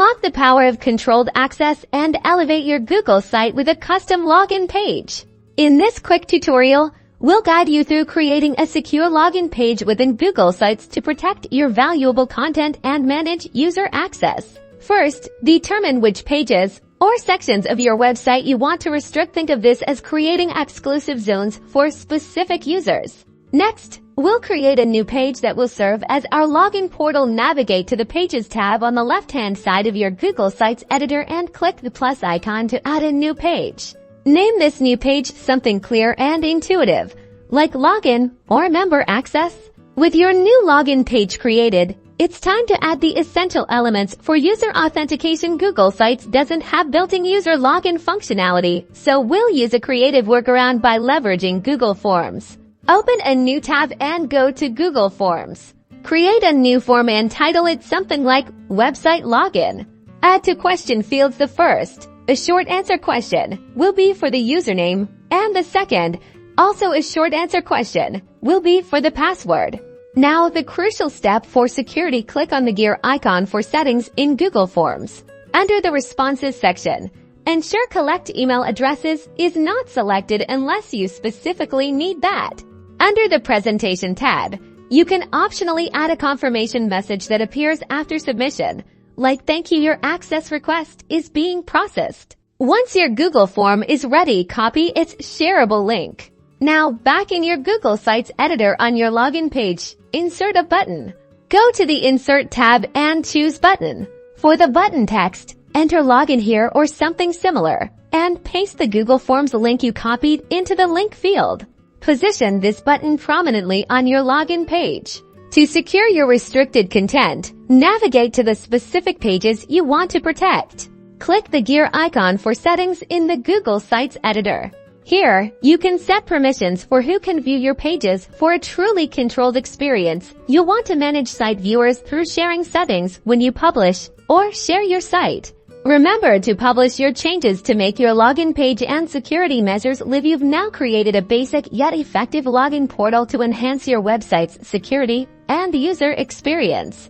Unlock the power of controlled access and elevate your Google site with a custom login page. In this quick tutorial, we'll guide you through creating a secure login page within Google Sites to protect your valuable content and manage user access. First, determine which pages or sections of your website you want to restrict. Think of this as creating exclusive zones for specific users. Next, we'll create a new page that will serve as our login portal. Navigate to the Pages tab on the left-hand side of your Google Sites editor and click the plus icon to add a new page. Name this new page something clear and intuitive, like Login or Member Access. With your new login page created, it's time to add the essential elements for user authentication. Google Sites doesn't have built-in user login functionality, so we'll use a creative workaround by leveraging Google Forms. Open a new tab and go to Google Forms. Create a new form and title it something like Website Login. Add to question fields. The first, a short answer question, will be for the username, and the second, also a short answer question, will be for the password. Now, the crucial step for security. Click on the gear icon for settings in Google Forms. Under the Responses section, ensure Collect Email Addresses is not selected unless you specifically need that. Under the Presentation tab, you can optionally add a confirmation message that appears after submission, like "Thank you, your access request is being processed." Once your Google form is ready, copy its shareable link. Now, back in your Google Sites editor on your login page, insert a button. Go to the Insert tab and choose Button. For the button text, enter Login here or something similar, and paste the Google Forms link you copied into the link field. Position this button prominently on your login page. To secure your restricted content, navigate to the specific pages you want to protect. Click the gear icon for settings in the Google Sites editor. Here, you can set permissions for who can view your pages. For a truly controlled experience, you'll want to manage site viewers through sharing settings when you publish or share your site. Remember to publish your changes to make your login page and security measures live. You've now created a basic yet effective login portal to enhance your website's security and user experience.